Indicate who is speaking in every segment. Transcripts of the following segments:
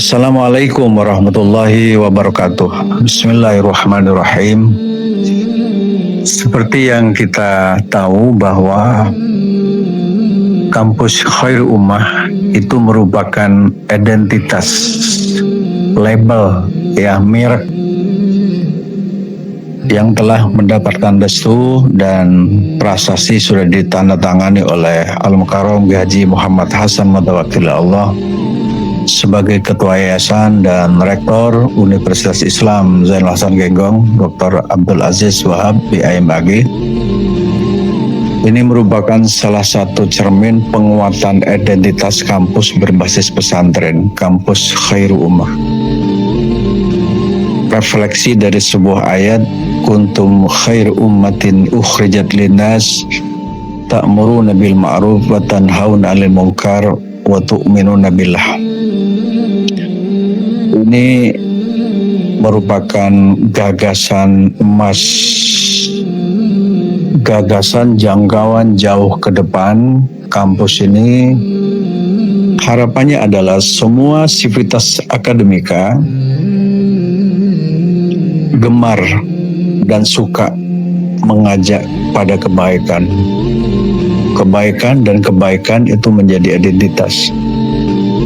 Speaker 1: Assalamualaikum warahmatullahi wabarakatuh. Bismillahirrahmanirrahim. Seperti yang kita tahu bahwa Kampus Khairul Ummah itu merupakan identitas, label, merek yang telah mendapatkan restu dan prasasti sudah ditandatangani oleh Al-Mukarram Haji Muhammad Hasan Mutawakil Allah sebagai Ketua Yayasan dan Rektor Universitas Islam Zainul Hasan Genggong, Dr. Abdul Aziz Wahab, BIMAG. Ini merupakan salah satu cermin penguatan identitas kampus berbasis pesantren, Kampus Khairul Ummah. Refleksi dari sebuah ayat, kuntum khair ummatin ukhrijat linnas ta'muruna bil ma'ruf wa tanhauna 'anil munkar wa tu'minuna billah. Ini merupakan gagasan emas, gagasan jangkauan jauh ke depan. Kampus ini harapannya adalah semua sivitas akademika gemar dan suka mengajak pada kebaikan. Kebaikan dan kebaikan itu menjadi identitas,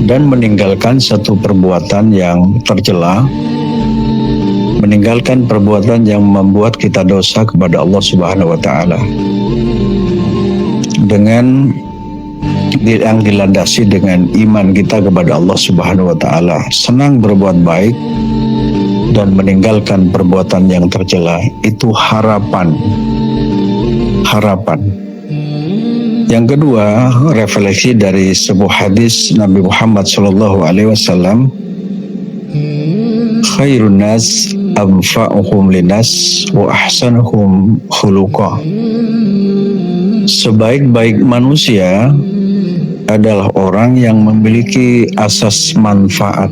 Speaker 1: dan meninggalkan satu perbuatan yang tercela, meninggalkan perbuatan yang membuat kita dosa kepada Allah Subhanahu wa Ta'ala, dengan yang dilandasi dengan iman kita kepada Allah Subhanahu wa Ta'ala, senang berbuat baik dan meninggalkan perbuatan yang tercela. Itu harapan. Yang kedua, refleksi dari sebuah hadis Nabi Muhammad SAW, khairun nas anfa'uhum linas wa ahsanuhum khuluqa. Sebaik-baik manusia adalah orang yang memiliki asas manfaat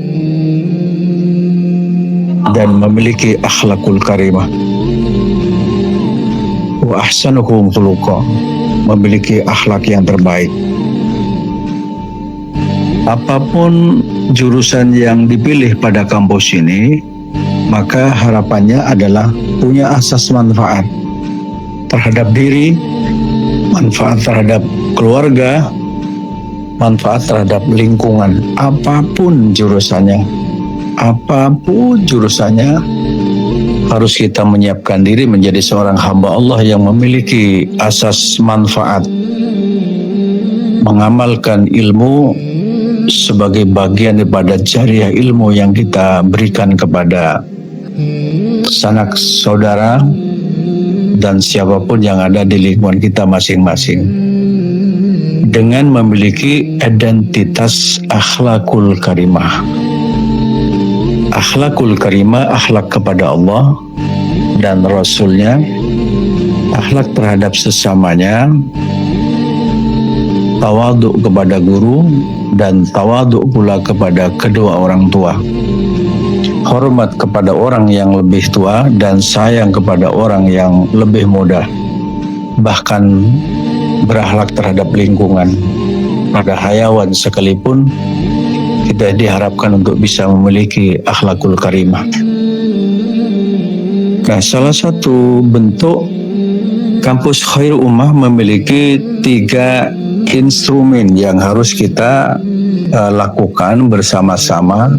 Speaker 1: dan memiliki akhlakul karimah. Wa ahsanuhum khuluqa, memiliki akhlak yang terbaik. Apapun jurusan yang dipilih pada kampus ini, maka harapannya adalah punya asas manfaat terhadap diri, manfaat terhadap keluarga, manfaat terhadap lingkungan. Apapun jurusannya, harus kita menyiapkan diri menjadi seorang hamba Allah yang memiliki asas manfaat, mengamalkan ilmu sebagai bagian daripada jariah ilmu yang kita berikan kepada sanak saudara dan siapapun yang ada di lingkungan kita masing-masing, dengan memiliki identitas akhlakul karimah. Akhlakul karimah, akhlak kepada Allah dan Rasulnya, akhlak terhadap sesamanya, tawaduk kepada guru, dan tawaduk pula kepada kedua orang tua, hormat kepada orang yang lebih tua dan sayang kepada orang yang lebih muda, bahkan berakhlak terhadap lingkungan. Pada hayawan sekalipun kita diharapkan untuk bisa memiliki akhlakul karimah. Nah, salah satu bentuk Kampus Khairul Ummah memiliki 3 instrumen yang harus kita lakukan bersama-sama,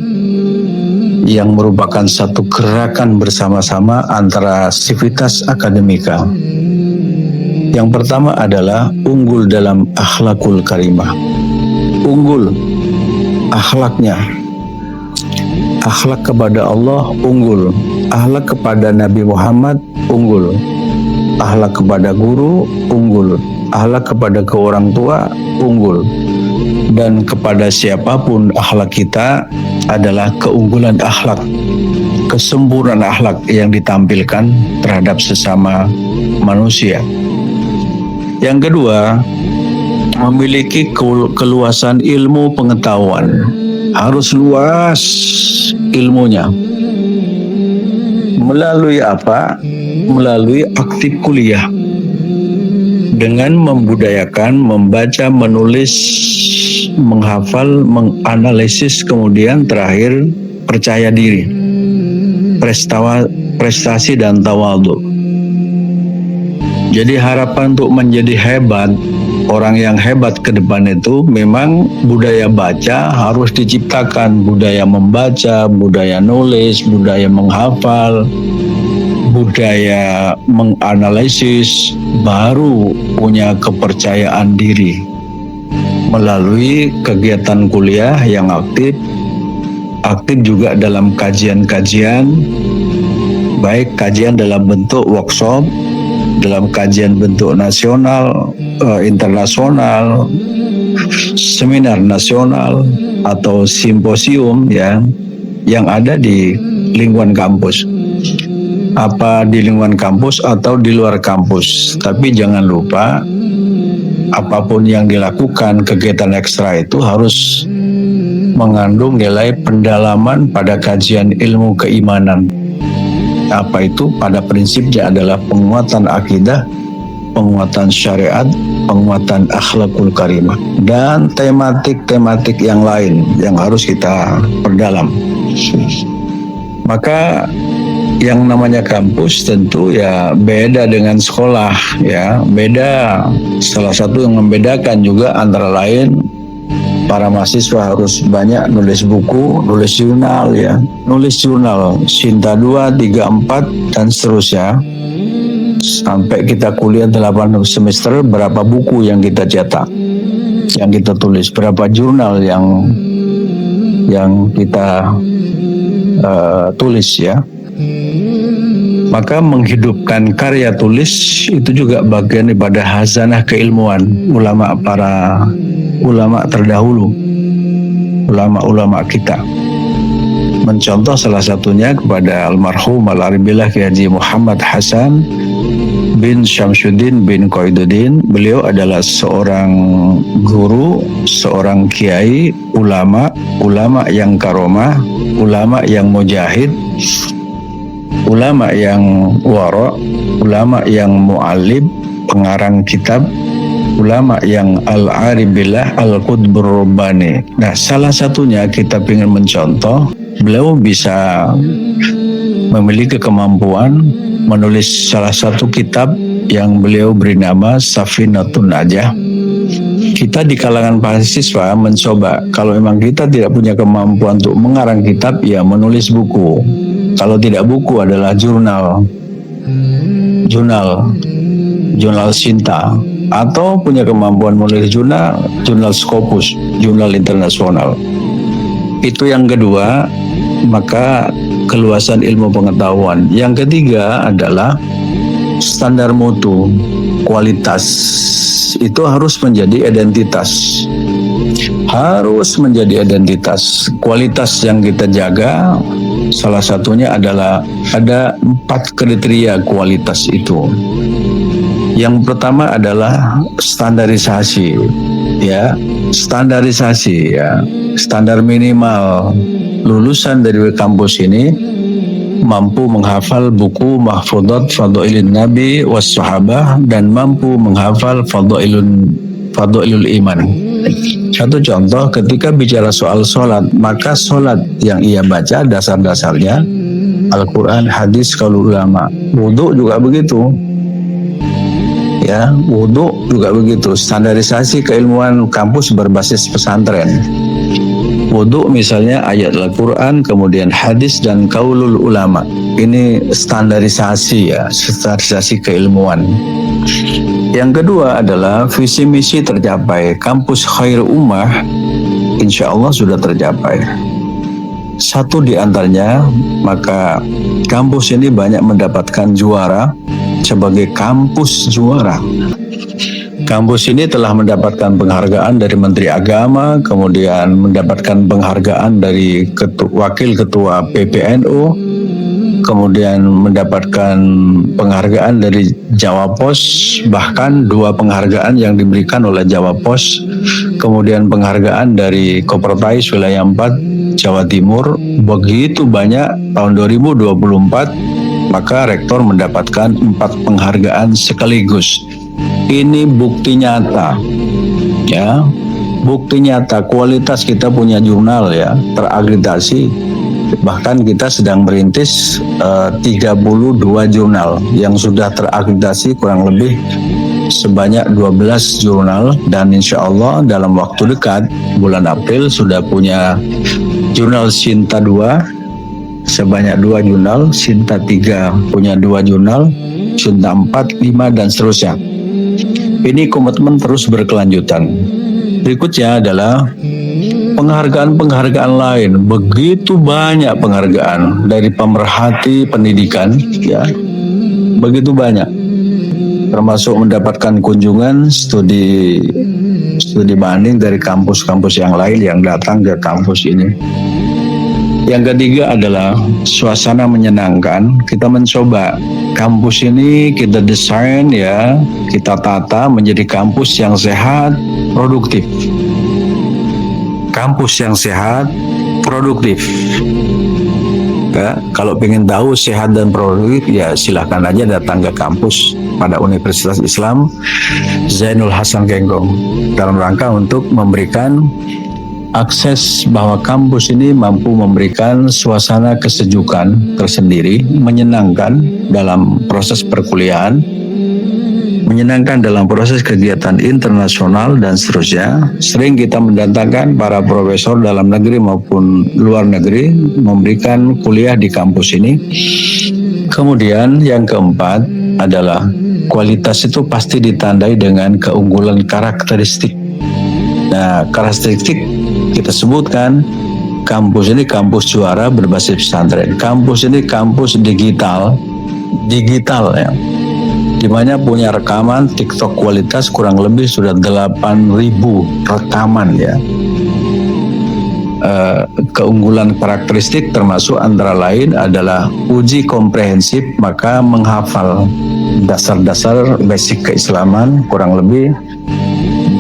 Speaker 1: yang merupakan satu gerakan bersama-sama antara sivitas akademika. Yang pertama adalah unggul dalam akhlakul karimah. Unggul akhlaknya, akhlak kepada Allah unggul, akhlak kepada Nabi Muhammad unggul, akhlak kepada guru unggul, akhlak kepada ke orang tua unggul, dan kepada siapapun akhlak kita adalah keunggulan akhlak, kesempurnaan akhlak yang ditampilkan terhadap sesama manusia. Yang kedua, memiliki keluasan ilmu pengetahuan. Harus luas ilmunya. Melalui apa? Melalui aktif kuliah. dengan membudayakan membaca, menulis, menghafal, menganalisis, kemudian terakhir percaya diri, prestasi dan tawadhu. Jadi harapan untuk menjadi hebat, orang yang hebat ke depan itu memang budaya baca harus diciptakan, budaya membaca, budaya nulis, budaya menghafal, budaya menganalisis, baru punya kepercayaan diri melalui kegiatan kuliah yang aktif juga dalam kajian-kajian, baik kajian dalam bentuk workshop, dalam kajian bentuk nasional, internasional, seminar nasional, atau simposium yang ada di lingkungan kampus. Apa di lingkungan kampus atau di luar kampus. Tapi jangan lupa, apapun yang dilakukan, kegiatan ekstra itu harus mengandung nilai pendalaman pada kajian ilmu keimanan. Apa itu? Pada prinsipnya adalah penguatan akidah, penguatan syariat, penguatan akhlakul karimah, dan tematik-tematik yang lain yang harus kita perdalam. Maka yang namanya kampus tentu ya beda dengan sekolah, ya beda. Salah satu yang membedakan juga antara lain, para mahasiswa harus banyak nulis buku, nulis jurnal nulis jurnal Sinta 2, 3, 4 dan seterusnya. Sampai kita kuliah 8 semester, berapa buku yang kita cetak, yang kita tulis, berapa jurnal yang kita tulis ya. Maka menghidupkan karya tulis itu juga bagian daripada hazanah keilmuan para ulama terdahulu, ulama-ulama kita. Mencontoh salah satunya kepada almarhum Al-Alim Billah Kiai Haji Muhammad Hasan bin Syamsuddin bin Qaiduddin. Beliau adalah seorang guru, seorang kiai, ulama yang karomah, ulama yang mujahid, ulama yang wara', ulama yang mu'allim, pengarang kitab, ulama yang al-arif billah, al-qutbur rabbani. Nah, salah satunya kita ingin mencontoh, beliau bisa memiliki kemampuan menulis salah satu kitab yang beliau beri nama Safinatun Najah. Kita di kalangan mahasiswa mencoba, kalau memang kita tidak punya kemampuan untuk mengarang kitab, ya menulis buku. Kalau tidak buku adalah jurnal Sinta, atau punya kemampuan menulis jurnal Scopus, jurnal internasional. Itu yang kedua, maka keluasan ilmu pengetahuan. Yang ketiga adalah standar mutu, kualitas. Itu harus menjadi identitas. Harus menjadi identitas. Kualitas yang kita jaga, salah satunya adalah ada 4 kriteria kualitas itu. Yang pertama adalah standarisasi, standar minimal lulusan dari kampus ini mampu menghafal buku Mahfudhat Fadailin Nabi was Sahabah dan mampu menghafal Fadailul Iman. Satu contoh, ketika bicara soal sholat, maka sholat yang ia baca dasar-dasarnya Al-Quran, hadis, qaul ulama. Wudhu juga begitu. Wudhu juga begitu. Standarisasi keilmuan kampus berbasis pesantren. Wudhu misalnya ayat Al-Quran, kemudian hadis dan qaulul ulama. Ini standarisasi standarisasi keilmuan. Yang kedua adalah visi misi tercapai. Kampus Khair Ummah insya Allah sudah tercapai. Satu di antaranya, maka kampus ini banyak mendapatkan juara sebagai kampus juara. Kampus ini telah mendapatkan penghargaan dari Menteri Agama, kemudian mendapatkan penghargaan dari Wakil Ketua PPNU, kemudian mendapatkan penghargaan dari Jawa Pos, bahkan 2 penghargaan yang diberikan oleh Jawa Pos, kemudian penghargaan dari Kopertais Wilayah 4 Jawa Timur. Begitu banyak. Tahun 2024 maka rektor mendapatkan 4 penghargaan sekaligus. Ini bukti nyata, ya, bukti nyata kualitas kita punya jurnal ya terakreditasi. Bahkan kita sedang merintis 32 jurnal yang sudah terakreditasi, kurang lebih sebanyak 12 jurnal, dan insya Allah dalam waktu dekat bulan April sudah punya jurnal Sinta 2 sebanyak 2 jurnal, Sinta 3 punya 2 jurnal, Sinta 4, 5 dan seterusnya. Ini komitmen terus berkelanjutan. Berikutnya adalah penghargaan-penghargaan lain. Begitu banyak penghargaan dari pemerhati pendidikan, ya, begitu banyak. Termasuk mendapatkan kunjungan studi banding dari kampus-kampus yang lain yang datang ke kampus ini. Yang ketiga adalah suasana menyenangkan. Kita mencoba kampus ini kita desain, ya, kita tata menjadi kampus yang sehat, produktif. Kampus yang sehat, produktif. Ya, kalau ingin tahu sehat dan produktif, ya silahkan aja datang ke kampus pada Universitas Islam Zainul Hasan Kenggong dalam rangka untuk memberikan akses bahwa kampus ini mampu memberikan suasana kesejukan tersendiri, menyenangkan dalam proses perkuliahan, menyenangkan dalam proses kegiatan internasional dan seterusnya. Sering kita mendatangkan para profesor dalam negeri maupun luar negeri memberikan kuliah di kampus ini. Kemudian yang keempat adalah kualitas itu pasti ditandai dengan keunggulan karakteristik. Nah, karakteristik kita sebutkan kampus ini kampus juara berbasis pesantren. Kampus ini kampus digital ya. Dimana punya rekaman TikTok kualitas kurang lebih sudah 8.000 rekaman ya. Keunggulan karakteristik termasuk antara lain adalah uji komprehensif, maka menghafal dasar-dasar basic keislaman kurang lebih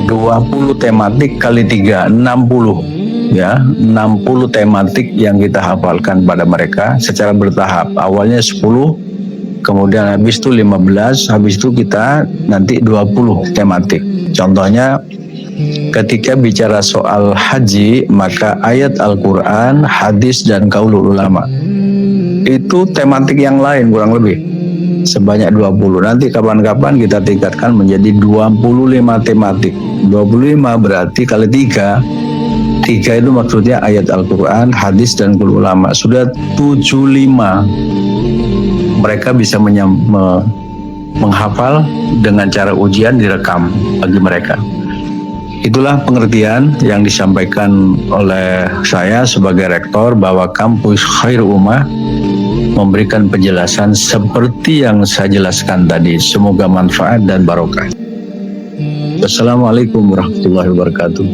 Speaker 1: 20 tematik kali 3, 60 ya, 60 tematik yang kita hafalkan pada mereka secara bertahap. Awalnya 10, kemudian habis itu 15, habis itu kita nanti 20 tematik. Contohnya ketika bicara soal haji, maka ayat Al-Quran, hadis dan qaulul ulama. Itu tematik yang lain kurang lebih sebanyak 20. Nanti kapan-kapan kita tingkatkan menjadi 25 tematik. 25 berarti kali 3. 3 itu maksudnya ayat Al-Quran, hadis dan qaulul ulama. Sudah 75. Mereka bisa menghafal dengan cara ujian direkam bagi mereka. Itulah pengertian yang disampaikan oleh saya sebagai rektor bahwa kampus Khair Ummah memberikan penjelasan seperti yang saya jelaskan tadi. Semoga manfaat dan barokah. Wassalamualaikum warahmatullahi wabarakatuh.